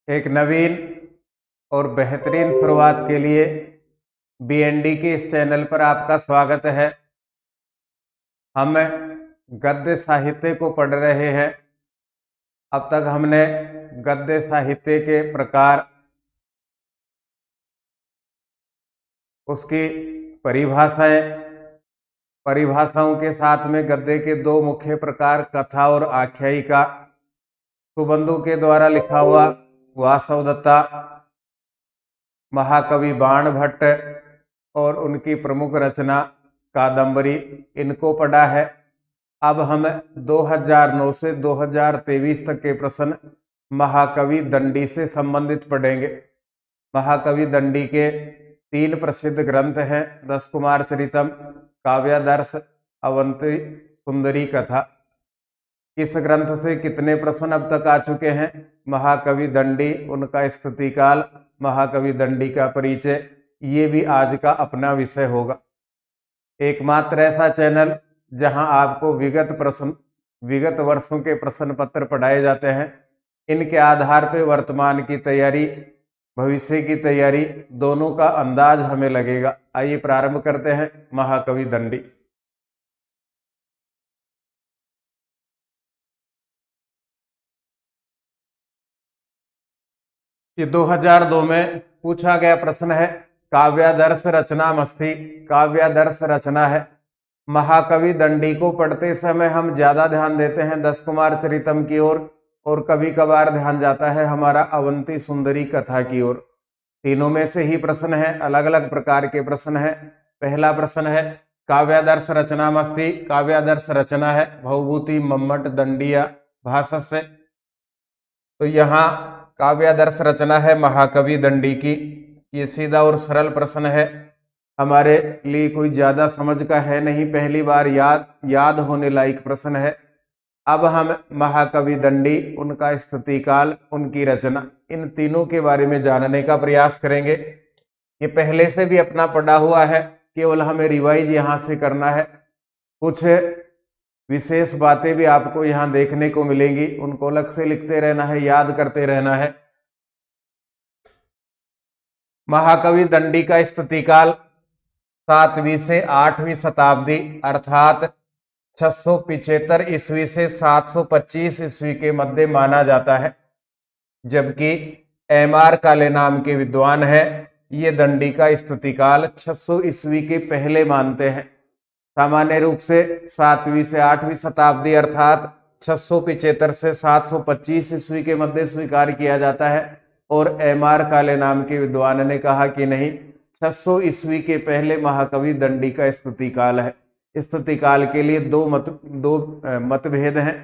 एक नवीन और बेहतरीन शुरुआत के लिए बीएनडी के इस चैनल पर आपका स्वागत है। हम गद्य साहित्य को पढ़ रहे हैं। अब तक हमने गद्य साहित्य के प्रकार, उसकी परिभाषाओं के साथ में गद्य के दो मुख्य प्रकार कथा और आख्यायिका, सुबंधु के द्वारा लिखा हुआ वासवदत्ता, महाकवि बाण भट्ट और उनकी प्रमुख रचना कादंबरी, इनको पढ़ा है। अब हम 2009 से 2023 तक के प्रश्न महाकवि दंडी से संबंधित पढ़ेंगे। महाकवि दंडी के 3 प्रसिद्ध ग्रंथ हैं, दस कुमार चरितम, काव्यादर्श, अवंती सुंदरी कथा। इस ग्रंथ से कितने प्रश्न अब तक आ चुके हैं? महाकवि दंडी, उनका स्तुतिकाल, महाकवि दंडी का परिचय, ये भी आज का अपना विषय होगा। एकमात्र ऐसा चैनल जहां आपको विगत वर्षों के प्रश्न पत्र पढ़ाए जाते हैं। इनके आधार पर वर्तमान की तैयारी, भविष्य की तैयारी, दोनों का अंदाज हमें लगेगा। आइए प्रारंभ करते हैं। महाकवि दंडी। ये 2002 में पूछा गया प्रश्न है। काव्यादर्श रचनामस्ति, काव्यादर्श रचना है। महाकवि दंडी को पढ़ते समय हम ज्यादा ध्यान देते हैं दस कुमार चरितम की ओर, और कभी कभार ध्यान जाता है हमारा अवंती सुंदरी कथा की ओर। तीनों में से ही प्रश्न है, अलग अलग प्रकार के प्रश्न है। पहला प्रश्न है काव्यादर्श रचनामस्ति, काव्यादर्श रचना है, भवभूति मम्मट दंडिया भाष्य। तो यहाँ काव्यादर्श रचना है महाकवि दंडी की। ये सीधा और सरल प्रश्न है, हमारे लिए कोई ज्यादा समझ का है नहीं, पहली बार याद होने लायक प्रश्न है। अब हम महाकवि दंडी, उनका स्तुतिकाल, उनकी रचना, इन तीनों के बारे में जानने का प्रयास करेंगे। ये पहले से भी अपना पढ़ा हुआ है, केवल हमें रिवाइज यहाँ से करना है। कुछ विशेष बातें भी आपको यहाँ देखने को मिलेंगी, उनको अलग से लिखते रहना है, याद करते रहना है। महाकवि दंडी का स्तुतिकाल 7वीं से 8वीं शताब्दी अर्थात 675 ईस्वी से 725 ईस्वी के मध्य माना जाता है। जबकि एम.आर. काले नाम के विद्वान हैं, ये दंडी का स्तुतिकाल 600 ईस्वी के पहले मानते हैं। सामान्य रूप से 7वीं से 8वीं शताब्दी अर्थात 675 से 725 ईस्वी के मध्य स्वीकार किया जाता है। और एम.आर. काले नाम के विद्वान ने कहा कि नहीं, 600 ईस्वी के पहले महाकवि दंडी का स्तुतिकाल है। स्तुतिकाल के लिए दो मतभेद हैं,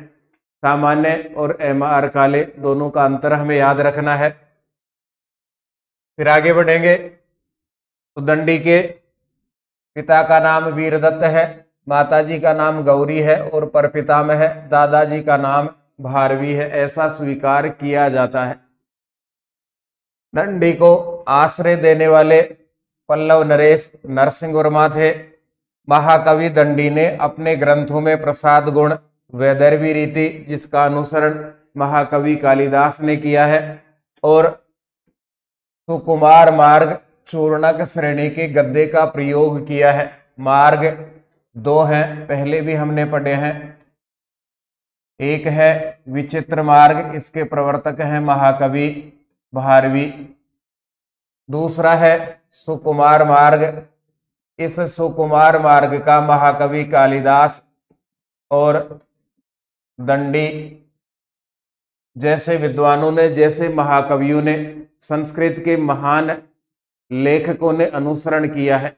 सामान्य और एम.आर. काले, दोनों का अंतर हमें याद रखना है। फिर आगे बढ़ेंगे। तो दंडी के पिता का नाम वीरदत्त है, माताजी का नाम गौरी है और परपितामह है दादाजी का नाम भारवी है, ऐसा स्वीकार किया जाता है। दंडी को आश्रय देने वाले पल्लव नरेश नरसिंह वर्मा थे। महाकवि दंडी ने अपने ग्रंथों में प्रसाद गुण, वैदर्भी रीति, जिसका अनुसरण महाकवि कालिदास ने किया है, और सुकुमार मार्ग, चूर्णक श्रेणी के गद्य का प्रयोग किया है। मार्ग 2 हैं, पहले भी हमने पढ़े हैं। एक है विचित्र मार्ग, इसके प्रवर्तक हैं महाकवि भारवी। दूसरा है सुकुमार मार्ग, इस सुकुमार मार्ग का महाकवि कालिदास और दंडी जैसे विद्वानों ने, जैसे महाकवियों ने, संस्कृत के महान लेखकों ने अनुसरण किया है।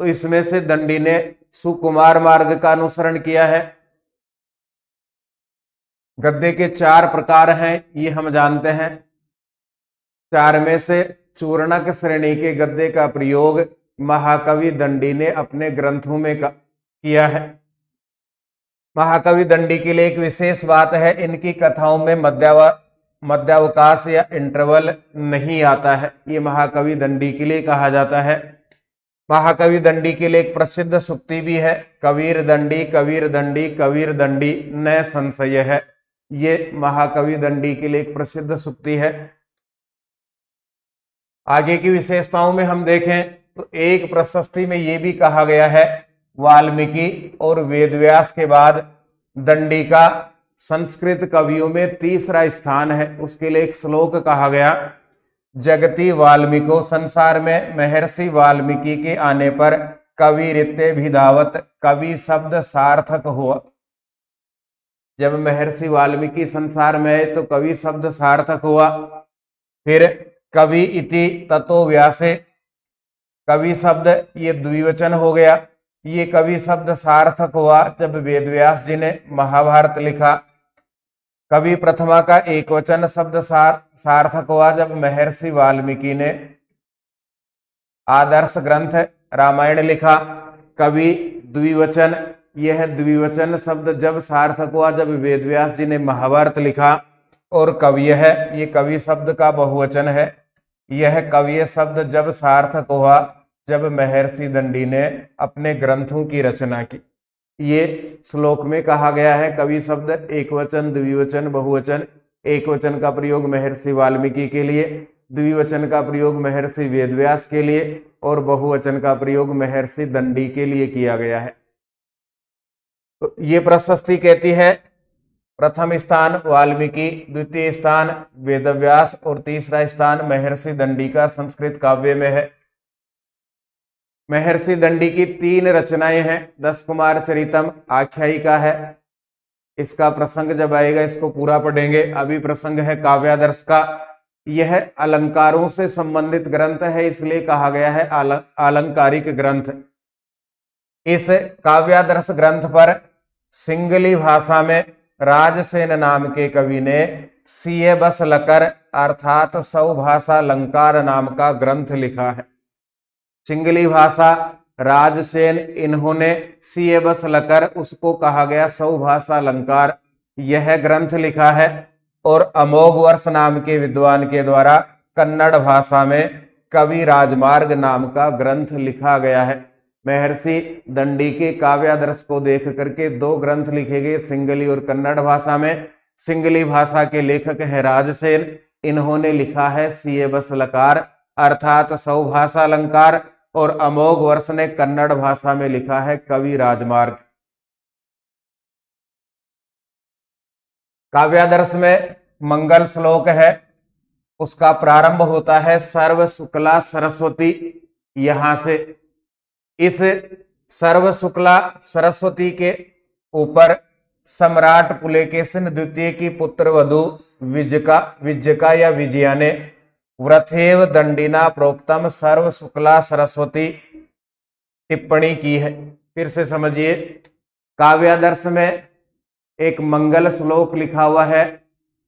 तो इसमें से दंडी ने सुकुमार मार्ग का अनुसरण किया है। गद्य के 4 प्रकार हैं, ये हम जानते हैं। 4 में से चूर्णक श्रेणी के गद्य का प्रयोग महाकवि दंडी ने अपने ग्रंथों में किया है। महाकवि दंडी के लिए एक विशेष बात है, इनकी कथाओं में मध्यावकाश या इंटरवल नहीं आता है। ये महाकवि दंडी के लिए कहा जाता है। महाकवि दंडी के लिए एक प्रसिद्ध सूक्ति भी है, कबीर दंडी कबीर दंडी कबीर दंडी न संशय है। ये महाकवि दंडी के लिए एक प्रसिद्ध सूक्ति है। आगे की विशेषताओं में हम देखें तो एक प्रशस्ति में ये भी कहा गया है वाल्मीकि और वेदव्यास के बाद दंडी का संस्कृत कवियों में तीसरा स्थान है। उसके लिए एक श्लोक कहा गया, जगति वाल्मीको, संसार में महर्षि वाल्मीकि के आने पर कवि रित्य भिधावत, कवि शब्द सार्थक हुआ। जब महर्षि वाल्मीकि संसार में आए तो कवि शब्द सार्थक हुआ। फिर कवि इति ततो व्यासे, कवि शब्द ये द्विवचन हो गया, ये कवि शब्द सार्थक हुआ जब वेदव्यास जी ने महाभारत लिखा। कवि प्रथमा का एक वचन शब्द सार्थक हुआ जब महर्षि वाल्मीकि ने आदर्श ग्रंथ रामायण लिखा। कवि द्विवचन, यह द्विवचन शब्द जब सार्थक हुआ जब वेदव्यास जी ने महाभारत लिखा। और कवि है, ये कवि शब्द का बहुवचन है, यह कवि शब्द जब सार्थक हुआ जब महर्षि दंडी ने अपने ग्रंथों की रचना की। ये श्लोक में कहा गया है कवि शब्द एक वचन, द्विवचन, बहुवचन। एक वचन का प्रयोग महर्षि वाल्मीकि के लिए, द्विवचन का प्रयोग महर्षि वेदव्यास के लिए और बहुवचन का प्रयोग महर्षि दंडी के लिए किया गया है। तो ये प्रशस्ति कहती है प्रथम स्थान वाल्मीकि, द्वितीय स्थान वेदव्यास और तीसरा स्थान महर्षि दंडी का संस्कृत काव्य में है। महर्षि दंडी की 3 रचनाएं हैं। 10 कुमार चरितम आख्यायिका है, इसका प्रसंग जब आएगा इसको पूरा पढ़ेंगे। अभी प्रसंग है काव्यादर्श का। यह अलंकारों से संबंधित ग्रंथ है, इसलिए कहा गया है आलंकारिक ग्रंथ। इस काव्यादर्श ग्रंथ पर सिंगली भाषा में राजसेन नाम के कवि ने सीए बस लकर अर्थात सौभाषा अलंकार नाम का ग्रंथ लिखा है। सिंगली भाषा राजसेन, इन्होंने सीए बस लकर, उसको कहा गया सौभाषा अलंकार, यह ग्रंथ लिखा है। और अमोघ वर्ष नाम के विद्वान के द्वारा कन्नड़ भाषा में कवि राजमार्ग नाम का ग्रंथ लिखा गया है। महर्षि दंडी के काव्यादर्श को देख करके 2 ग्रंथ लिखे गए सिंगली और कन्नड़ भाषा में। सिंगली भाषा के लेखक है राजसेन, इन्होंने लिखा है सीए बस लकार अर्थात सौभाषा अलंकार। और अमोघ वर्ष ने कन्नड़ भाषा में लिखा है कवि राजमार्ग। काव्यादर्श में मंगल श्लोक है, उसका प्रारंभ होता है सर्व शुक्ला सरस्वती, यहां से। इस सर्व शुक्ला सरस्वती के ऊपर सम्राट पुलकेशिन द्वितीय की पुत्र वधु विजका या विजया ने व्रथेव दंडिना प्रोक्तम सर्व शुक्ला सरस्वती टिप्पणी की है। फिर से समझिए, काव्यादर्श में एक मंगल श्लोक लिखा हुआ है,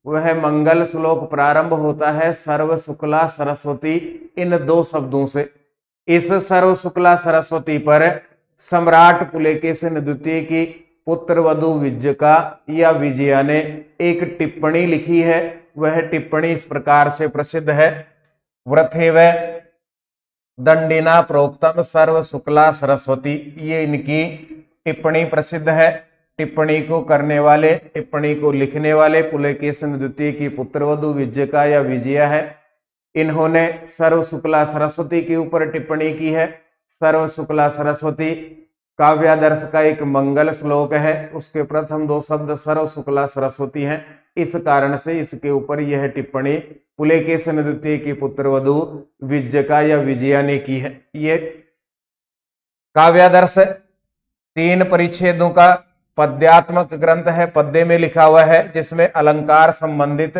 वह मंगल श्लोक प्रारंभ होता है सर्व शुक्ला सरस्वती इन 2 शब्दों से। इस सर्व शुक्ला सरस्वती पर सम्राट पुलकेशिन द्वितीय की पुत्र वधु विजका या विजया ने एक टिप्पणी लिखी है। वह टिप्पणी इस प्रकार से प्रसिद्ध है, व्रथेव दंडिना प्रोक्तम सर्व शुक्ला सरस्वती, ये इनकी टिप्पणी प्रसिद्ध है। टिप्पणी को करने वाले, टिप्पणी को लिखने वाले पुलकेशिन द्वितीय की पुत्रवधु विजका या विजया है। इन्होंने सर्व शुक्ला सरस्वती के ऊपर टिप्पणी की है। सर्व शुक्ला सरस्वती काव्यादर्श का एक मंगल श्लोक है, उसके प्रथम 2 शब्द सर्व शुक्ला सरस्वती हैं। इस कारण से इसके ऊपर यह टिप्पणी पुलकेशिन द्वितीय की पुत्रवधु विजका या विजया ने की है। ये काव्यादर्श 3 परिच्छेदों का पद्यात्मक ग्रंथ है, पद्य में लिखा हुआ है, जिसमें अलंकार संबंधित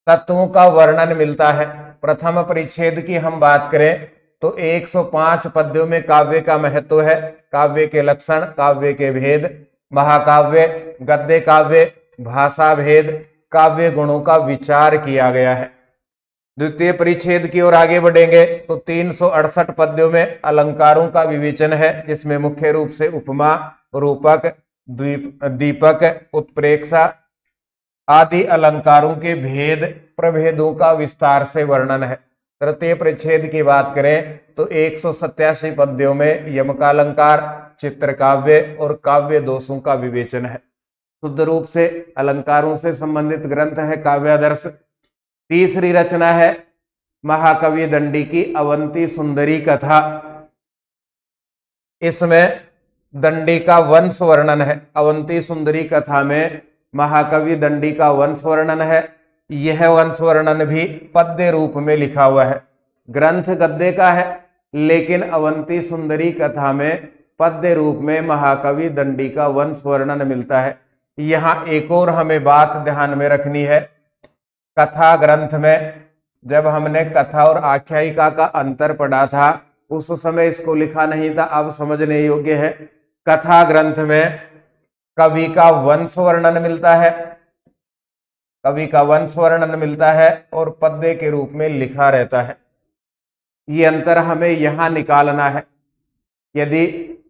तत्वों का वर्णन मिलता है। प्रथम परिच्छेद की हम बात करें तो 105 पद्यों में काव्य का महत्व है, काव्य के लक्षण, काव्य के भेद, महाकाव्य, गद्य काव्य, भाषा भेद, काव्य गुणों का विचार किया गया है। द्वितीय परिच्छेद की ओर आगे बढ़ेंगे तो 368 पद्यों में अलंकारों का विवेचन है, जिसमें मुख्य रूप से उपमा, रूपक, दीपक, उत्प्रेक्षा आदि अलंकारों के भेद प्रभेदों का विस्तार से वर्णन है। तृतीय परिच्छेद की बात करें तो 187 पद्यों में यमकालंकार, चित्रकाव्य और काव्य दोषों का विवेचन है। शुद्ध रूप से अलंकारों से संबंधित ग्रंथ है काव्यादर्श। तीसरी रचना है महाकवि दंडी की अवंती सुंदरी कथा। इसमें दंडी का वंश वर्णन है। अवंती सुंदरी कथा में महाकवि दंडी का वंश वर्णन है। यह वंश वर्णन भी पद्य रूप में लिखा हुआ है। ग्रंथ गद्य का है, लेकिन अवंती सुंदरी कथा में पद्य रूप में महाकवि दंडी का वंश वर्णन मिलता है। यहाँ एक और हमें बात ध्यान में रखनी है। कथा ग्रंथ में जब हमने कथा और आख्यायिका का अंतर पढ़ा था, उस समय इसको लिखा नहीं था, अब समझने योग्य है। कथा ग्रंथ में कवि का वंश वर्णन मिलता है, कवि का वंश वर्णन मिलता है और पद्य के रूप में लिखा रहता है। ये अंतर हमें यहाँ निकालना है। यदि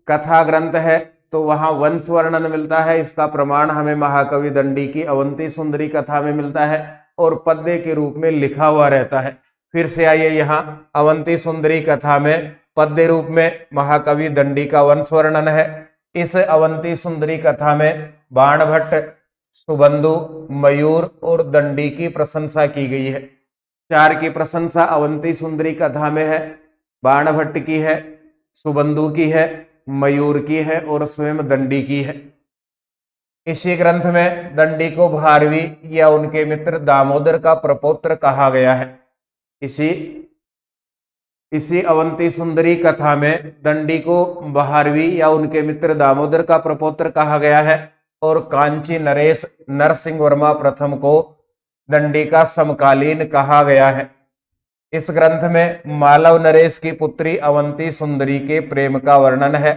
कथा ग्रंथ है तो वहां वंश वर्णन मिलता है, इसका प्रमाण हमें महाकवि दंडी की अवंती सुंदरी कथा में मिलता है और पद्य के रूप में लिखा हुआ रहता है। फिर से आइए, यहाँ अवंती सुंदरी कथा में पद्य रूप में महाकवि दंडी का वंश वर्णन है। इस अवंती सुंदरी कथा में बाणभट्ट, सुबंधु, मयूर और दंडी की प्रशंसा की गई है। चार की प्रशंसा अवंती सुंदरी कथा में है। बाणभट्ट की है, सुबंधु की है, मयूर की है और स्वयं दंडी की है। इसी ग्रंथ में दंडी को भारवी या उनके मित्र दामोदर का प्रपौत्र कहा गया है। इसी अवंती सुंदरी कथा में दंडी को भारवी या उनके मित्र दामोदर का प्रपौत्र कहा गया है और कांची नरेश नरसिंह वर्मा प्रथम को दंडी का समकालीन कहा गया है। इस ग्रंथ में मालव नरेश की पुत्री अवंती सुंदरी के प्रेम का वर्णन है।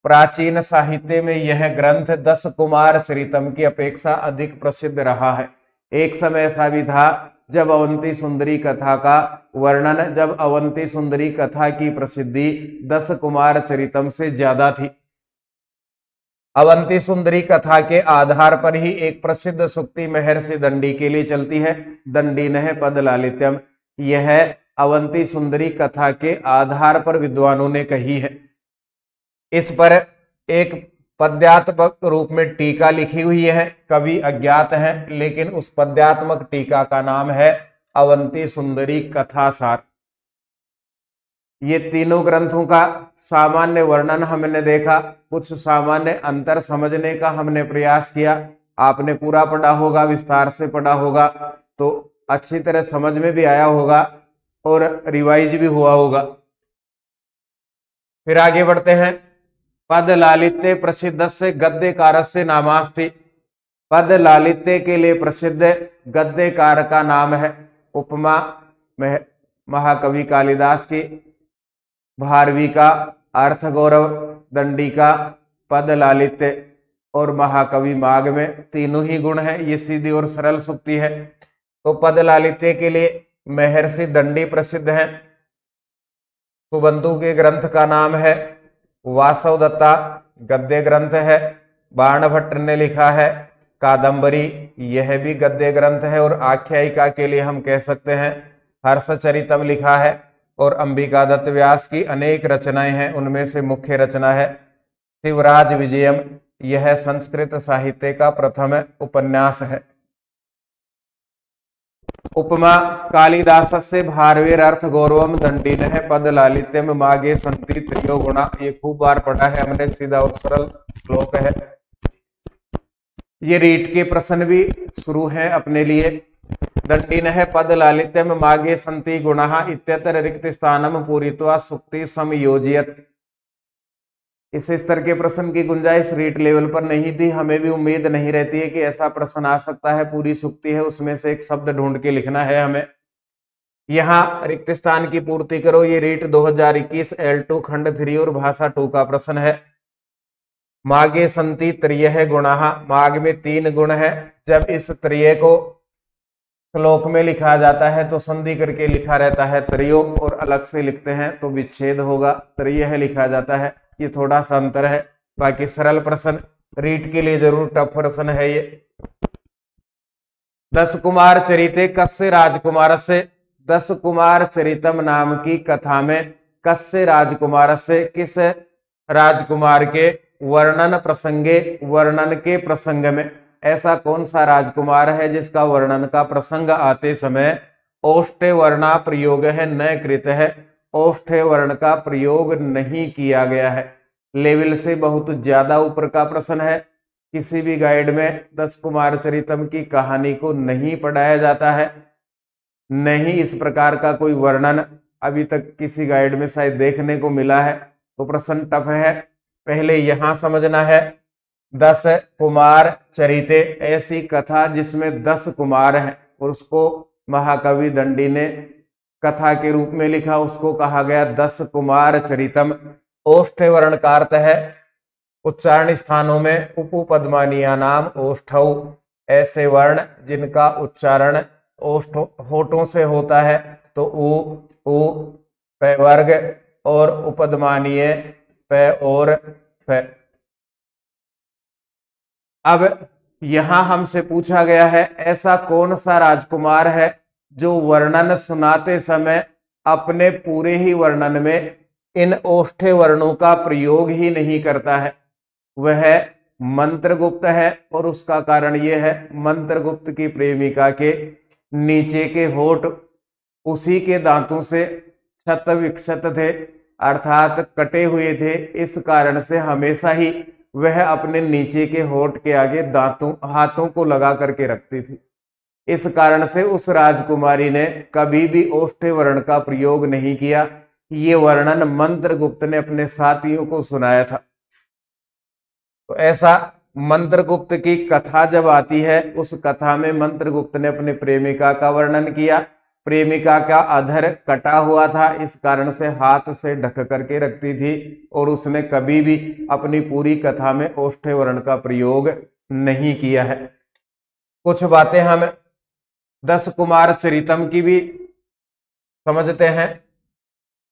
प्राचीन साहित्य में यह ग्रंथ 10 कुमार चरितम की अपेक्षा अधिक प्रसिद्ध रहा है। एक समय ऐसा भी था जब अवंती सुंदरी कथा का वर्णन, जब अवंती सुंदरी कथा की प्रसिद्धि 10 कुमार चरितम से ज्यादा थी। अवंती सुंदरी कथा के आधार पर ही एक प्रसिद्ध सूक्ति महर्षि दंडी के लिए चलती है, दंडी नह पद लालित्यम। यह अवंती सुंदरी कथा के आधार पर विद्वानों ने कही है। इस पर एक पद्यात्मक रूप में टीका लिखी हुई है। कवि अज्ञात है, लेकिन उस पद्यात्मक टीका का नाम है अवंती सुंदरी कथासार। ये तीनों ग्रंथों का सामान्य वर्णन हमने देखा, कुछ सामान्य अंतर समझने का हमने प्रयास किया। आपने पूरा पढ़ा होगा, विस्तार से पढ़ा होगा, तो अच्छी तरह समझ में भी आया होगा और रिवाइज भी हुआ होगा। फिर आगे बढ़ते हैं। पद लालित्य प्रसिद्ध से गद्यकार से नामास्ति। पद लालित्य के लिए प्रसिद्ध गद्यकार का नाम है। उपमा महाकवि कालिदास की, भारवी का अर्थ गौरव, दंडी का पद लालित्य और महाकवि माघ में तीनों ही गुण हैं। ये सीधी और सरल सूक्ति है। तो पद लालित्य के लिए महर्षि दंडी प्रसिद्ध हैं। सुबंधु के ग्रंथ का नाम है वासव दत्ता, गद्य ग्रंथ है। बाणभट्ट ने लिखा है कादंबरी, यह भी गद्य ग्रंथ है। और आख्यायिका के लिए हम कह सकते हैं हर्षचरितम लिखा है। और अंबिका दत्त व्यास की अनेक रचनाएं हैं, उनमें से मुख्य रचना है शिवराज विजयम। यह संस्कृत साहित्य का प्रथम उपन्यास है। उपमा कालिदास से भारवेर अर्थ गौरवम दंडीन है पद लालित्यम मागे संति त्रियो गुणा। ये खूब बार पढ़ा है हमने, सीधा और सरल श्लोक है। ये रीट के प्रश्न भी शुरू हैं अपने लिए। दंडीन है पद लालित्यम मागे संति गुणा इत्यत्र रिक्त स्थानम पूरित्वा सुक्ति समयोजयत। इस स्तर के प्रश्न की गुंजाइश रीट लेवल पर नहीं थी। हमें भी उम्मीद नहीं रहती है कि ऐसा प्रश्न आ सकता है। पूरी सूक्ति है, उसमें से एक शब्द ढूंढ के लिखना है हमें। यहाँ रिक्त स्थान की पूर्ति करो। ये रीट 2021 L2 खंड 3 और भाषा 2 का प्रश्न है। मागे संति त्रिय गुणा, माग में 3 गुण है। जब इस त्रिय को श्लोक में लिखा जाता है तो संधि करके लिखा रहता है त्रियो, और अलग से लिखते हैं तो विच्छेद होगा, त्रिय लिखा जाता है। ये थोड़ा सा अंतर है। बाकी सरल प्रश्न, रीट के लिए जरूर टफ प्रश्न है ये। 10 कुमार चरिते कस्य राजकुमार से। 10 कुमार चरितम नाम की कथा में कस्य राजकुमार से, किस राजकुमार के वर्णन प्रसंगे, वर्णन के प्रसंग में, ऐसा कौन सा राजकुमार है जिसका वर्णन का प्रसंग आते समय ओष्ठे वर्णा प्रयोग है न कृत है, ओष्ठे वर्ण का प्रयोग नहीं किया गया है। लेवल से बहुत ज्यादा ऊपर का प्रश्न है। किसी भी गाइड में 10 कुमार चरितम की कहानी को नहीं पढ़ाया जाता है, नहीं इस प्रकार का कोई वर्णन अभी तक किसी गाइड में शायद देखने को मिला है। तो प्रश्न टफ है। पहले यहां समझना है 10 कुमार चरिते, ऐसी कथा जिसमें 10 कुमार हैं और उसको महाकवि दंडी ने कथा के रूप में लिखा, उसको कहा गया 10 कुमार चरितम। ओष्ठे वर्ण का अर्थ है उच्चारण स्थानों में उपपद्मानिया नाम ओष्ठौ, ऐसे वर्ण जिनका उच्चारण ओष्ठ होठों से होता है, तो उ प वर्ग और उपद्मानीय प और फ। अब यहां हमसे पूछा गया है ऐसा कौन सा राजकुमार है जो वर्णन सुनाते समय अपने पूरे ही वर्णन में इन ओष्ठे वर्णों का प्रयोग ही नहीं करता है। वह मंत्रगुप्त है और उसका कारण यह है मंत्रगुप्त की प्रेमिका के नीचे के होठ उसी के दांतों से क्षत विक्षत थे, अर्थात कटे हुए थे। इस कारण से हमेशा ही वह अपने नीचे के होठ के आगे दांतों हाथों को लगा करके रखती थी। इस कारण से उस राजकुमारी ने कभी भी ओष्ठे वर्ण का प्रयोग नहीं किया। ये वर्णन मंत्रगुप्त ने अपने साथियों को सुनाया था। तो ऐसा मंत्रगुप्त की कथा जब आती है, उस कथा में मंत्रगुप्त ने अपनी प्रेमिका का वर्णन किया। प्रेमिका का अधर कटा हुआ था, इस कारण से हाथ से ढक करके रखती थी और उसने कभी भी अपनी पूरी कथा में ओष्ठे वर्ण का प्रयोग नहीं किया है। कुछ बातें हम 10 कुमार चरितम की भी समझते हैं।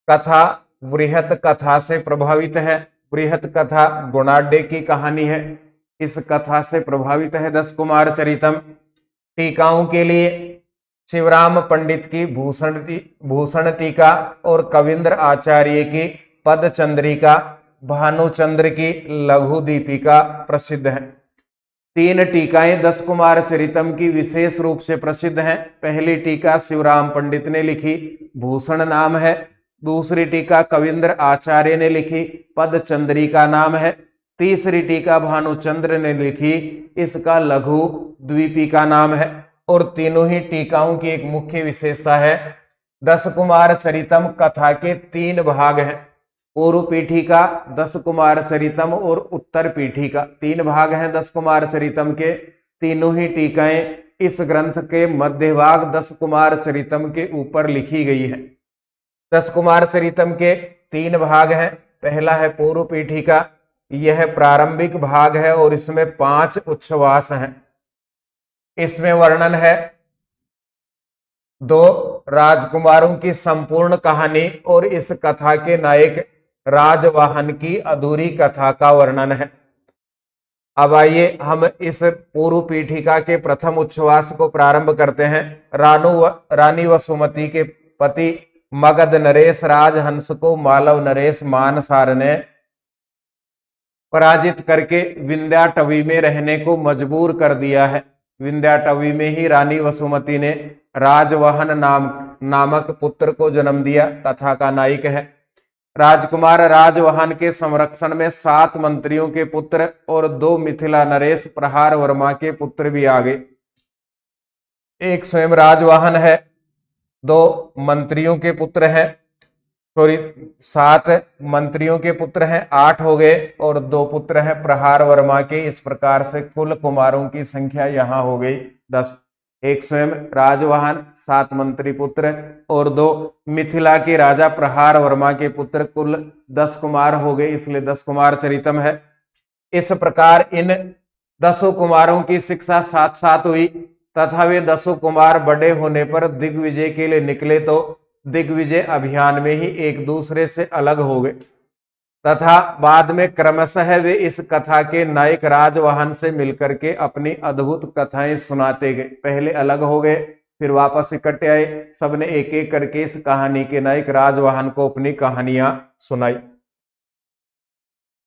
कथा बृहत कथा से प्रभावित है। बृहत कथा गुणाढ्य की कहानी है, इस कथा से प्रभावित है 10 कुमार चरितम। टीकाओं के लिए शिवराम पंडित की भूषण टीका और कविंद्र आचार्य की पदचंद्रिका, भानुचंद्र की लघु दीपिका प्रसिद्ध है। 3 टीकाएं 10 कुमार चरितम की विशेष रूप से प्रसिद्ध हैं। पहली टीका शिवराम पंडित ने लिखी, भूषण नाम है। दूसरी टीका कविंद्र आचार्य ने लिखी, पदचंद्रिका नाम है। तीसरी टीका भानुचंद्र ने लिखी, इसका लघु द्वीपिका नाम है। और तीनों ही टीकाओं की एक मुख्य विशेषता है, 10 कुमार चरितम कथा के 3 भाग हैं। पूर्व पीठिका 10 कुमार चरितम और उत्तर पीठिका, 3 भाग हैं 10 कुमार चरितम के। तीनों ही टीकाएं इस ग्रंथ के मध्य भाग 10 कुमार चरितम के ऊपर लिखी गई है। 10 कुमार चरितम के 3 भाग हैं। पहला है पूर्व पीठिका, यह प्रारंभिक भाग है और इसमें 5 उच्छ्वास हैं। इसमें वर्णन है 2 राजकुमारों की संपूर्ण कहानी और इस कथा के नायक राजवाहन की अधूरी कथा का वर्णन है। अब आइए हम इस पूर्व पीठिका के प्रथम उच्छ्वास को प्रारंभ करते हैं। रानी वसुमती के पति मगध नरेश राजहंस को मालव नरेश मानसार ने पराजित करके विंध्याटवी में रहने को मजबूर कर दिया है। विंध्याटवी में ही रानी वसुमती ने राजवाहन नामक पुत्र को जन्म दिया। कथा का नायक है। राजकुमार राजवाहन के संरक्षण में 7 मंत्रियों के पुत्र और 2 मिथिला नरेश प्रहार वर्मा के पुत्र भी आ गए। एक स्वयं राजवाहन है, 2 मंत्रियों के पुत्र हैं, 7 मंत्रियों के पुत्र हैं, 8 हो गए, और 2 पुत्र हैं प्रहार वर्मा के। इस प्रकार से कुल कुमारों की संख्या यहां हो गई 10। एक स्वयं राजवाहन, 7 मंत्री पुत्र और 2 मिथिला के राजा प्रहार वर्मा के पुत्र, कुल 10 कुमार हो गए, इसलिए 10 कुमार चरितम है। इस प्रकार इन 10 कुमारों की शिक्षा साथ साथ हुई तथा वे 10 कुमार बड़े होने पर दिग्विजय के लिए निकले तो दिग्विजय अभियान में ही एक दूसरे से अलग हो गए तथा बाद में क्रमशः वे इस कथा के नायक राजवाहन से मिलकर के अपनी अद्भुत कथाएं सुनाते गए। पहले अलग हो गए, फिर वापस इकट्ठे आए, सबने एक एक करके इस कहानी के नायक राजवाहन को अपनी कहानियां सुनाई।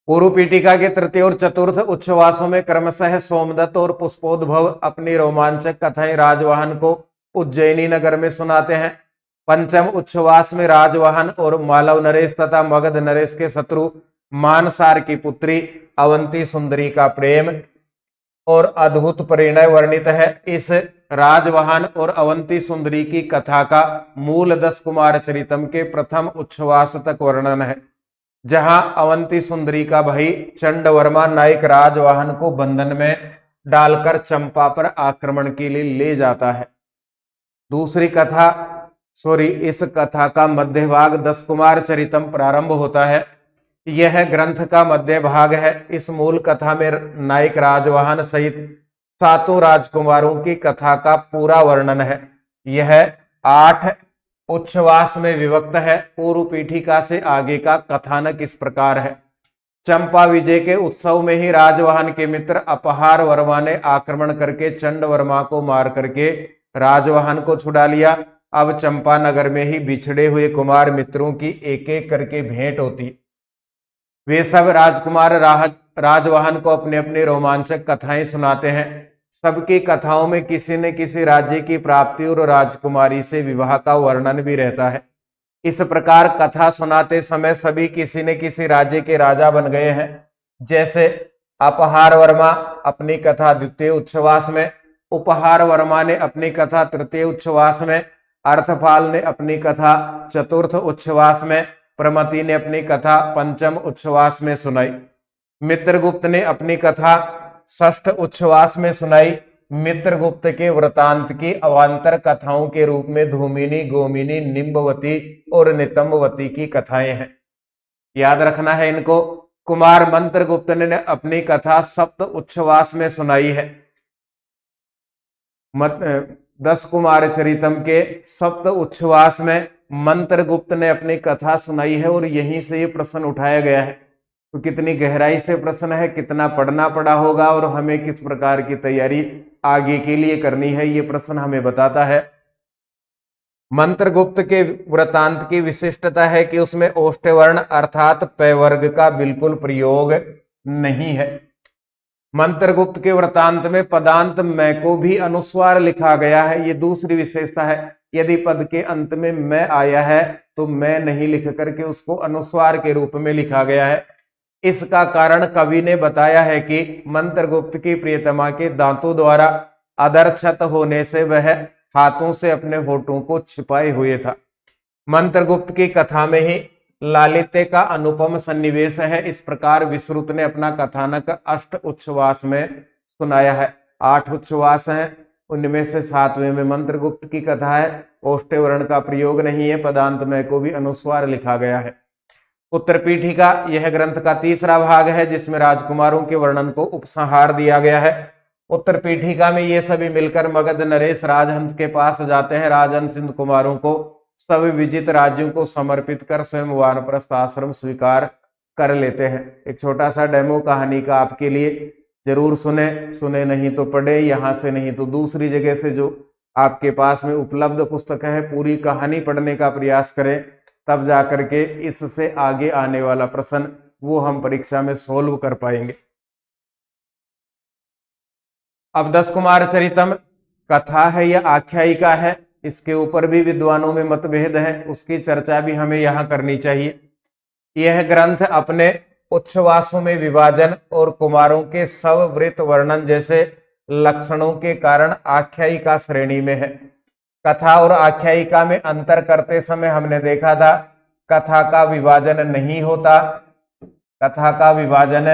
पूर्व पीठिका के तृतीय और चतुर्थ उच्छ्वासों में क्रमशः सोमदत्त और पुष्पोद्भव अपनी रोमांचक कथाएं राजवाहन को उज्जैनी नगर में सुनाते हैं। पंचम उच्छ्वास में राजवाहन और मालव नरेश तथा मगध नरेश के शत्रु मानसार की पुत्री अवंती सुंदरी का प्रेम और अद्भुत परिणय वर्णित है। इस राजवाहन और अवंती सुंदरी की कथा का मूल 10 कुमार चरितम के प्रथम उच्छ्वास तक वर्णन है, जहां अवंती सुंदरी का भाई चंडवर्मा नायक राजवाहन को बंधन में डालकर चंपा पर आक्रमण के लिए ले जाता है। इस कथा का मध्य भाग 10 कुमार चरितम प्रारंभ होता है। यह ग्रंथ का मध्य भाग है। इस मूल कथा में नायक राजवाहन सहित 7 राजकुमारों की कथा का पूरा वर्णन है। यह 8 उच्छ्वास में विभक्त है। पूर्व पीठिका से आगे का कथानक इस प्रकार है। चंपा विजय के उत्सव में ही राजवाहन के मित्र अपहार वर्मा ने आक्रमण करके चंडवर्मा को मार करके राजवाहन को छुड़ा लिया। अब चंपा नगर में ही बिछड़े हुए कुमार मित्रों की एक एक करके भेंट होती। वे सब राजकुमार राजवाहन को अपने अपने रोमांचक कथाएं सुनाते हैं। सबकी कथाओं में किसी न किसी राज्य की प्राप्ति और राजकुमारी से विवाह का वर्णन भी रहता है। इस प्रकार कथा सुनाते समय सभी किसी न किसी राज्य के राजा बन गए हैं। जैसे अपहार वर्मा अपनी कथा द्वितीय उच्छ्वास में, उपहार वर्मा ने अपनी कथा तृतीय उच्छ्वास में, अर्थपाल ने अपनी कथा चतुर्थ उच्छ्वास में, प्रमति ने अपनी कथा पंचम उच्छ्वास में सुनाई। मित्रगुप्त ने अपनी कथा षष्ठ उच्छ्वास में सुनाई। मित्रगुप्त के वृतांत की अवान्तर कथाओं के रूप में धूमिनी, गोमिनी, निम्बवती और नितंबवती की कथाएं हैं। याद रखना है इनको। कुमार मंत्रगुप्त ने अपनी कथा सप्त उच्छ्वास में सुनाई है। 10 कुमार चरितम के सप्त उच्छ्वास में मंत्रगुप्त ने अपनी कथा सुनाई है और यहीं से ये प्रश्न उठाया गया है। तो कितनी गहराई से प्रश्न है, कितना पढ़ना पड़ा होगा और हमें किस प्रकार की तैयारी आगे के लिए करनी है, ये प्रश्न हमें बताता है। मंत्रगुप्त के वृतांत की विशिष्टता है कि उसमें ओष्ठवर्ण अर्थात प वर्ग का बिल्कुल प्रयोग नहीं है। मंत्रगुप्त के वृतांत में पदांत मैं को भी अनुस्वार लिखा गया है। ये दूसरी विशेषता है। यदि पद के अंत में मैं आया है तो मैं नहीं लिख करके उसको अनुस्वार के रूप में लिखा गया है। इसका कारण कवि ने बताया है कि मंत्रगुप्त की प्रियतमा के दांतों द्वारा अदरक्षत होने से वह हाथों से अपने होठों को छिपाए हुए था। मंत्रगुप्त की कथा में ही लालित्य का अनुपम सन्निवेश है। इस प्रकार विश्रुत ने अपना कथानक 8 उच्छ्वास में सुनाया है। 8 उच्छ्वास हैं, उनमें से 7वें में मंत्रगुप्त की कथा है। ओष्ठ्य वर्ण का प्रयोग नहीं है। पदांत में को भी अनुस्वार लिखा गया है। उत्तर पीठिका यह ग्रंथ का तीसरा भाग है, जिसमें राजकुमारों के वर्णन को उपसंहार दिया गया है। उत्तर पीठिका में ये सभी मिलकर मगध नरेश राजहंस के पास जाते हैं। राजहंस इन कुमारों को सभी विजित राज्यों को समर्पित कर स्वयं वानप्रस्थ आश्रम स्वीकार कर लेते हैं। एक छोटा सा डेमो कहानी का आपके लिए, जरूर सुने नहीं तो पढ़े, यहाँ से नहीं तो दूसरी जगह से जो आपके पास में उपलब्ध पुस्तक है पूरी कहानी पढ़ने का प्रयास करें, तब जाकर के इससे आगे आने वाला प्रश्न वो हम परीक्षा में सोल्व कर पाएंगे। अब 10 कुमार चरितम कथा है या आख्यायिका है, इसके ऊपर भी विद्वानों में मतभेद है। उसकी चर्चा भी हमें यहाँ करनी चाहिए। यह ग्रंथ अपने उच्छ्वासों में विभाजन और कुमारों के स्ववृत्त वर्णन जैसे लक्षणों के कारण आख्यायिका श्रेणी में है। कथा और आख्यायिका में अंतर करते समय हमने देखा था कथा का विभाजन नहीं होता, कथा का विभाजन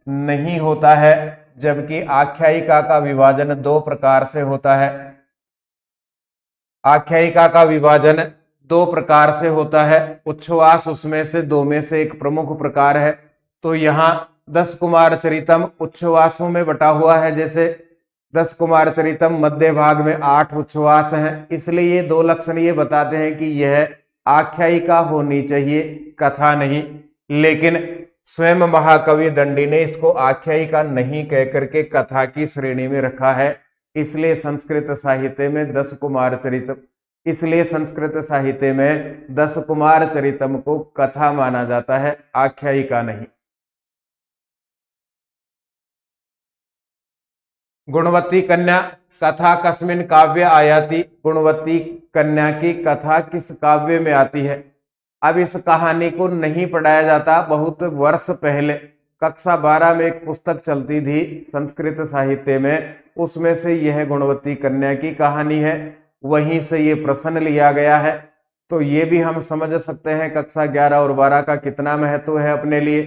नहीं होता है, जबकि आख्यायिका का विभाजन 2 प्रकार से होता है। आख्यायिका का विभाजन 2 प्रकार से होता है। उच्छ्वास उसमें से 2 में से एक प्रमुख प्रकार है। तो यहाँ 10 कुमार चरितम उच्छ्वासों में बटा हुआ है। जैसे 10 कुमार चरितम मध्य भाग में 8 उच्छ्वास हैं, इसलिए ये 2 लक्षण ये बताते हैं कि यह आख्यायिका होनी चाहिए, कथा नहीं। लेकिन स्वयं महाकवि दंडी ने इसको आख्यायिका नहीं कह करके कथा की श्रेणी में रखा है। इसलिए संस्कृत साहित्य में 10 कुमार चरितम, इसलिए संस्कृत साहित्य में 10 कुमार चरितम को कथा माना जाता है, आख्यायिका नहीं। गुणवती कन्या कथा कस्मिन काव्य आयाति, गुणवती कन्या की कथा किस काव्य में आती है। अब इस कहानी को नहीं पढ़ाया जाता। बहुत वर्ष पहले कक्षा 12 में एक पुस्तक चलती थी संस्कृत साहित्य में, उसमें से यह गुणवती कन्या की कहानी है, वहीं से ये प्रश्न लिया गया है। तो ये भी हम समझ सकते हैं कक्षा 11 और 12 का कितना महत्व है अपने लिए।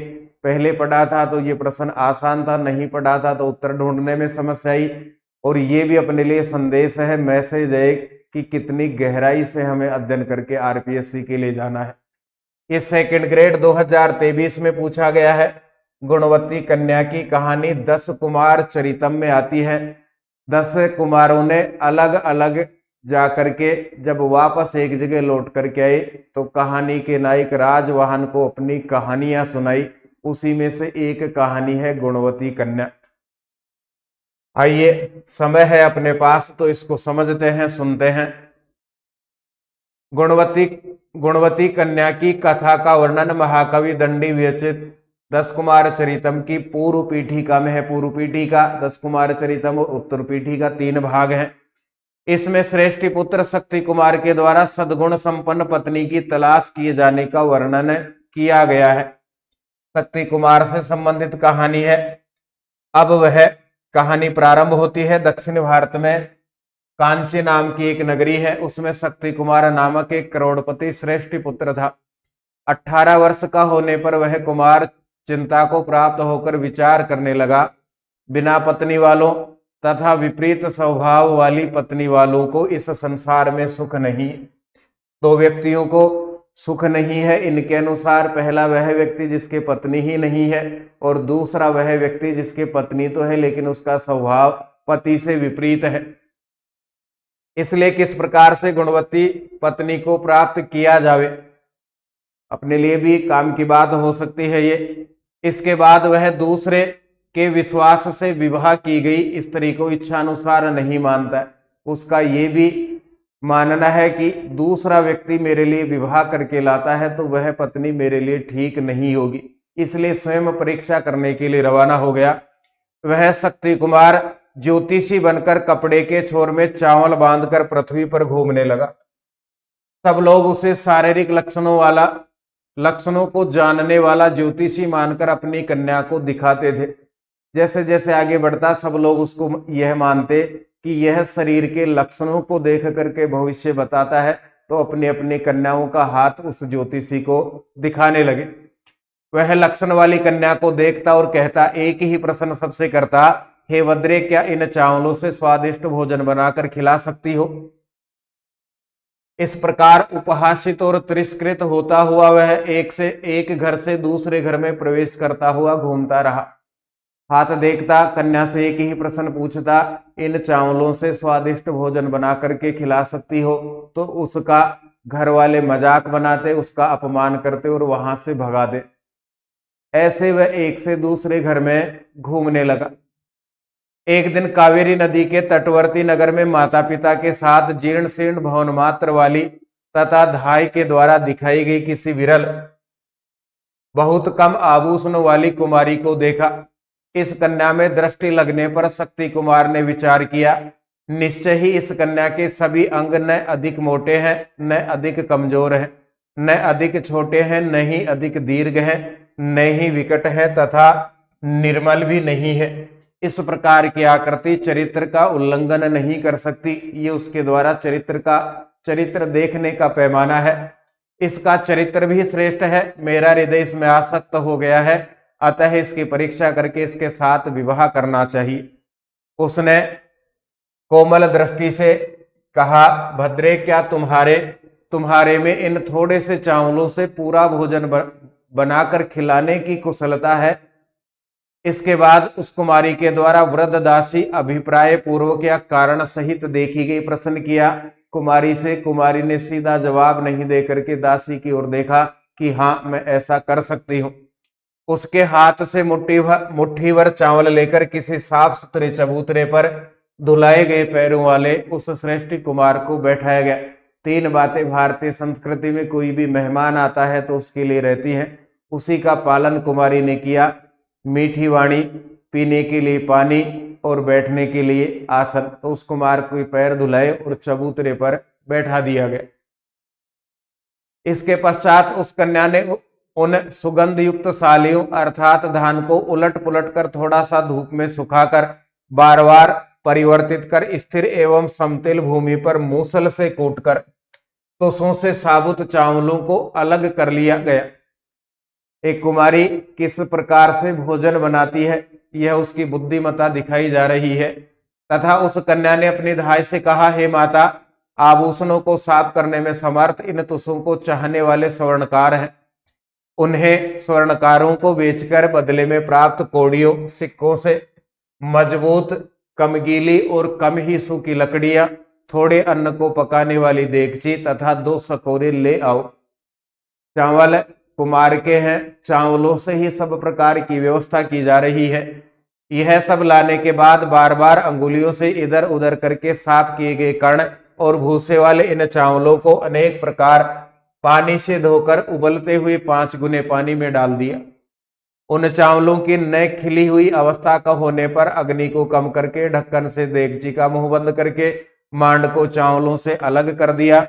पहले पढ़ा था तो ये प्रश्न आसान था, नहीं पढ़ा था तो उत्तर ढूंढने में समस्या आई। और ये भी अपने लिए संदेश है, मैसेज है कि कितनी गहराई से हमें अध्ययन करके आरपीएससी के लिए जाना है। ये सेकंड ग्रेड 2023 में पूछा गया है। गुणवती कन्या की कहानी 10 कुमार चरितम में आती है। 10 कुमारों ने अलग अलग जाकर के जब वापस एक जगह लौट करके आए तो कहानी के नायक राजवाहन को अपनी कहानियां सुनाई। उसी में से एक कहानी है गुणवती कन्या। आइए, समय है अपने पास तो इसको समझते हैं, सुनते हैं। गुणवती कन्या की कथा का वर्णन महाकवि दंडी विरचित 10 कुमार चरितम की पूर्व पीठिका में है। पूर्व पीठिका 10 कुमार चरितम और उत्तर पीठिका 3 भाग हैं। इसमें श्रेष्ठी पुत्र शक्ति कुमार के द्वारा सद्गुण संपन्न पत्नी की तलाश किए जाने का वर्णन किया गया है। शक्ति कुमार से संबंधित कहानी है। अब वह कहानी प्रारंभ होती है। दक्षिण भारत में कांची नाम की एक नगरी है, उसमें शक्ति कुमार नामक एक करोड़पति श्रेष्ठी पुत्र था। 18 वर्ष का होने पर वह कुमार चिंता को प्राप्त होकर विचार करने लगा। बिना पत्नी वालों तथा विपरीत स्वभाव वाली पत्नी वालों को इस संसार में सुख नहीं। 2 व्यक्तियों को सुख नहीं है इनके अनुसार। पहला वह व्यक्ति जिसके पत्नी ही नहीं है, और दूसरा वह व्यक्ति जिसके पत्नी तो है लेकिन उसका स्वभाव पति से विपरीत है। इसलिए किस प्रकार से गुणवती पत्नी को प्राप्त किया जावे, अपने लिए भी काम की बात हो सकती है ये। इसके बाद वह दूसरे के विश्वास से विवाह की गई स्त्री को इच्छानुसार नहीं मानता। उसका ये भी मानना है कि दूसरा व्यक्ति मेरे लिए विवाह करके लाता है तो वह पत्नी मेरे लिए ठीक नहीं होगी। इसलिए स्वयं परीक्षा करने के लिए रवाना हो गया। वह शक्ति कुमार ज्योतिषी बनकर कपड़े के छोर में चावल बांधकर पृथ्वी पर घूमने लगा। सब लोग उसे शारीरिक लक्षणों को जानने वाला ज्योतिषी मानकर अपनी कन्या को दिखाते थे। जैसे जैसे आगे बढ़ता सब लोग उसको यह मानते कि यह शरीर के लक्षणों को देख करके भविष्य बताता है, तो अपनी अपनी कन्याओं का हाथ उस ज्योतिषी को दिखाने लगे। वह लक्षण वाली कन्या को देखता और कहता, एक ही प्रश्न सबसे करता, हे भद्रे, क्या इन चावलों से स्वादिष्ट भोजन बनाकर खिला सकती हो। इस प्रकार उपहासित और तिरस्कृत होता हुआ वह एक घर से दूसरे घर में प्रवेश करता हुआ घूमता रहा। हाथ देखता, कन्या से एक ही प्रश्न पूछता, इन चावलों से स्वादिष्ट भोजन बना करके खिला सकती हो। तो उसका घर वाले मजाक बनाते, उसका अपमान करते और वहां से भगा दे। ऐसे वह एक से दूसरे घर में घूमने लगा। एक दिन कावेरी नदी के तटवर्ती नगर में माता पिता के साथ जीर्ण शीर्ण भवन मात्र वाली तथा धाई के द्वारा दिखाई गई किसी विरल बहुत कम आभूषण वाली कुमारी को देखा। इस कन्या में दृष्टि लगने पर शक्ति कुमार ने विचार किया, निश्चय ही इस कन्या के सभी अंग न अधिक मोटे हैं, न अधिक कमजोर हैं, न अधिक छोटे हैं, न ही अधिक दीर्घ हैं, न ही विकट है तथा निर्मल भी नहीं है। इस प्रकार की आकृति चरित्र का उल्लंघन नहीं कर सकती। ये उसके द्वारा चरित्र देखने का पैमाना है। इसका चरित्र भी श्रेष्ठ है। मेरा हृदय इसमें आसक्त हो गया है, अतः इसकी परीक्षा करके इसके साथ विवाह करना चाहिए। उसने कोमल दृष्टि से कहा, भद्रे, क्या तुम्हारे में इन थोड़े से चावलों से पूरा भोजन बनाकर खिलाने की कुशलता है। इसके बाद उस कुमारी के द्वारा वृद्ध दासी अभिप्राय पूर्वक या कारण सहित देखी गई प्रश्न किया। कुमारी से कुमारी ने सीधा जवाब नहीं देकर के दासी की ओर देखा कि हाँ, मैं ऐसा कर सकती हूँ। उसके हाथ से मुट्ठी भर चावल लेकर किसी साफ सुथरे चबूतरे पर धुलाए गए पैरों वाले उस श्रेष्ठ कुमार को बैठाया गया। 3 बातें भारतीय संस्कृति में कोई भी मेहमान आता है तो उसके लिए रहती हैं, उसी का पालन कुमारी ने किया। मीठी वाणी, पीने के लिए पानी, और बैठने के लिए आसन। तो उस कुमार को पैर धुलाए और चबूतरे पर बैठा दिया गया। इसके पश्चात उस कन्या ने उन सुगंध युक्त सालियों अर्थात धान को उलट पुलट कर थोड़ा सा धूप में सुखाकर बार बार परिवर्तित कर स्थिर एवं समतल भूमि पर मूसल से कूटकर तोसों से साबुत चावलों को अलग कर लिया गया। एक कुमारी किस प्रकार से भोजन बनाती है यह उसकी बुद्धिमत्ता दिखाई जा रही है। तथा उस कन्या ने अपनी धाय से कहा, हे माता, आभूषणों को साफ करने में समर्थ इन तुसों को चाहने वाले स्वर्णकार हैं। उन्हें स्वर्णकारों को बेचकर बदले में प्राप्त कौड़ियों सिक्कों से मजबूत कमगीली और कम ही सूखी लकड़ियां, थोड़े अन्न को पकाने वाली देगची तथा 2 सकोरे ले आओ। चावल कुमार के हैं, चावलों से ही सब प्रकार की व्यवस्था की जा रही है। यह सब लाने के बाद बार बार अंगुलियों से इधर उधर करके साफ किए गए कण और भूसे वाले इन चावलों को अनेक प्रकार पानी से धोकर उबलते हुए 5 गुने पानी में डाल दिया। उन चावलों की नए खिली हुई अवस्था का होने पर अग्नि को कम करके ढक्कन से देगची का मुंह बंद करके मांड को चावलों से अलग कर दिया।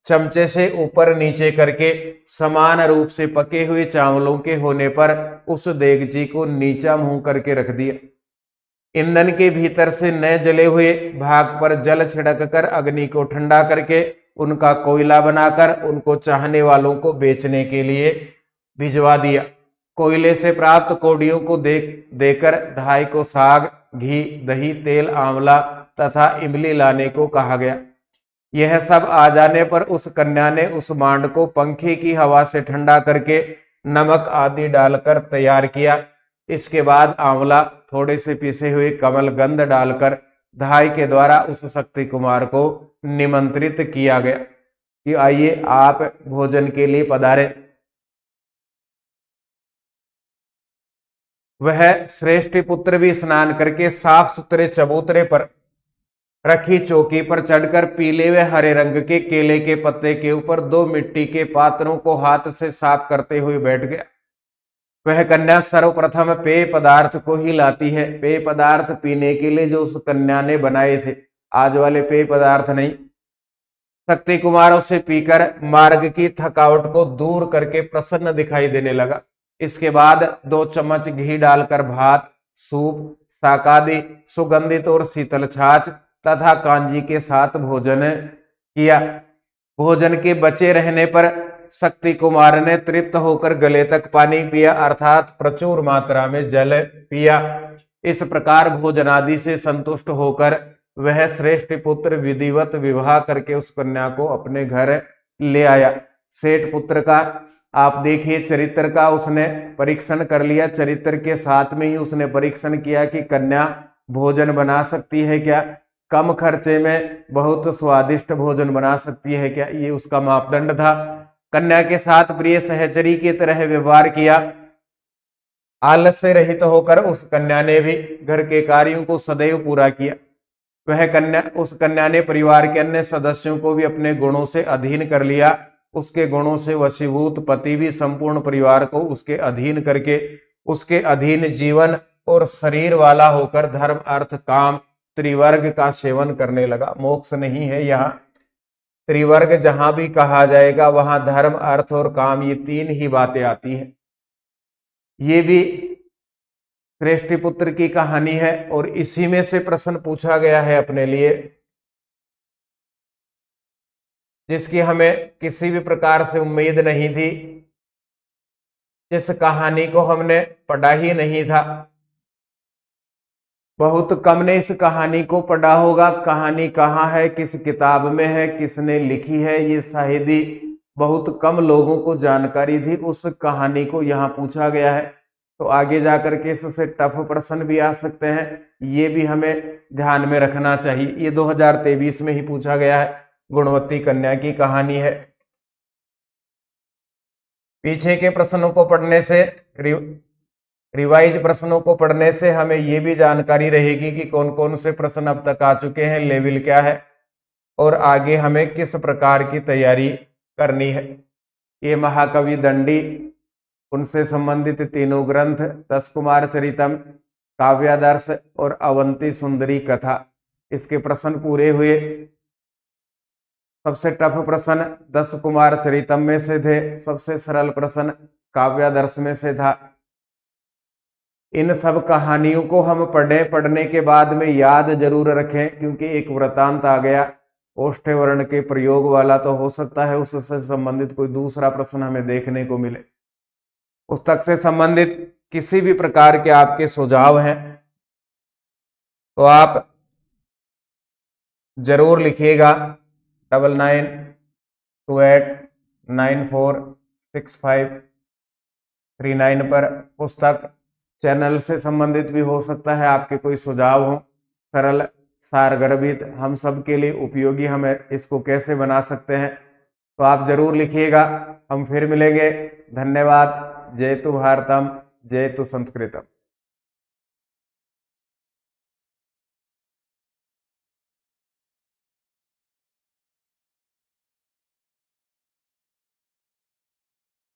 चमचे से ऊपर नीचे करके समान रूप से पके हुए चावलों के होने पर उस देगची को नीचा मुंह करके रख दिया। ईंधन के भीतर से नए जले हुए भाग पर जल छिड़क कर अग्नि को ठंडा करके उनका कोयला बनाकर उनको चाहने वालों को बेचने के लिए भिजवा दिया। कोयले से प्राप्त कौड़ियों को देकर धाय को साग, घी, दही, तेल, आंवला तथा इमली लाने को कहा गया। यह सब आ जाने पर उस कन्या ने उस मांड को पंखे की हवा से ठंडा करके नमक आदि डालकर तैयार किया। इसके बाद आंवला, थोड़े से पिसे हुए कमल गंध डालकर धाय के द्वारा उस शक्ति कुमार को निमंत्रित किया गया कि आइए आप भोजन के लिए पधारे। वह श्रेष्ठ पुत्र भी स्नान करके साफ सुथरे चबूतरे पर रखी चौकी पर चढ़कर पीले व हरे रंग के केले के पत्ते के ऊपर 2 मिट्टी के पात्रों को हाथ से साफ करते हुए बैठ गया। वह कन्या सर्वप्रथम पेय पदार्थ को ही लाती है। पेय पदार्थ पीने के लिए जो उस कन्या ने बनाए थे, आज वाले पेय पदार्थ नहीं। शक्ति कुमार उसे पीकर मार्ग की थकावट को दूर करके प्रसन्न दिखाई देने लगा। इसके बाद 2 चम्मच घी डालकर भात, सूप, शाकादि, सुगंधित और शीतल छाछ तथा कांजी के साथ भोजन किया। भोजन के बचे रहने पर शक्ति कुमार ने तृप्त होकर गले तक पानी पिया अर्थात प्रचुर मात्रा में जल पिया। इस प्रकार भोजन आदि से संतुष्ट होकर वह श्रेष्ठ पुत्र विधिवत विवाह करके उस कन्या को अपने घर ले आया। सेठ पुत्र का आप देखिए चरित्र का उसने परीक्षण कर लिया। चरित्र के साथ में ही उसने परीक्षण किया कि कन्या भोजन बना सकती है क्या, कम खर्चे में बहुत स्वादिष्ट भोजन बना सकती है क्या, ये उसका मापदंड था। कन्या के साथ प्रिय सहचरी की तरह व्यवहार किया। आलस से रहित होकर उस कन्या ने भी घर के कार्यों को सदैव पूरा किया। उस कन्या ने परिवार के अन्य सदस्यों को भी अपने गुणों से अधीन कर लिया। उसके गुणों से वशीभूत पति भी संपूर्ण परिवार को उसके अधीन करके उसके अधीन जीवन और शरीर वाला होकर धर्म अर्थ काम त्रिवर्ग का सेवन करने लगा। मोक्ष नहीं है यहाँ, त्रिवर्ग जहां भी कहा जाएगा वहां धर्म अर्थ और काम ये 3 ही बातें आती हैं। ये भी श्रेष्ठ पुत्र की कहानी है और इसी में से प्रश्न पूछा गया है अपने लिए, जिसकी हमें किसी भी प्रकार से उम्मीद नहीं थी। जिस कहानी को हमने पढ़ा ही नहीं था, बहुत कम ने इस कहानी को पढ़ा होगा। कहानी कहाँ है, किस किताब में है, किसने लिखी है, ये शायद ही बहुत कम लोगों को जानकारी थी। उस कहानी को यहाँ पूछा गया है, तो आगे जाकर के इससे टफ प्रश्न भी आ सकते हैं, ये भी हमें ध्यान में रखना चाहिए। ये 2023 में ही पूछा गया है, गुणवती कन्या की कहानी है। पीछे के प्रश्नों को पढ़ने से, रिवाइज प्रश्नों को पढ़ने से हमें ये भी जानकारी रहेगी कि कौन कौन से प्रश्न अब तक आ चुके हैं, लेवल क्या है और आगे हमें किस प्रकार की तैयारी करनी है। ये महाकवि दंडी, उनसे संबंधित 3 ग्रंथ, 10 कुमार चरितम, काव्यादर्श और अवंती सुंदरी कथा। इसके प्रश्न पूरे हुए। सबसे टफ प्रश्न 10 कुमार चरितम में से थे, सबसे सरल प्रश्न काव्यादर्श में से था। इन सब कहानियों को हम पढ़ने के बाद में याद जरूर रखें, क्योंकि एक वृतांत आ गया ओष्ठ्य वर्ण के प्रयोग वाला, तो हो सकता है उससे संबंधित कोई दूसरा प्रश्न हमें देखने को मिले। पुस्तक से संबंधित किसी भी प्रकार के आपके सुझाव हैं तो आप जरूर लिखिएगा 9928946539 पर। पुस्तक चैनल से संबंधित भी हो सकता है आपके कोई सुझाव हो, सरल सारगर्भित हम सब के लिए उपयोगी, हम इसको कैसे बना सकते हैं, तो आप जरूर लिखिएगा। हम फिर मिलेंगे। धन्यवाद। जय तु भारतम, जय तु संस्कृतम।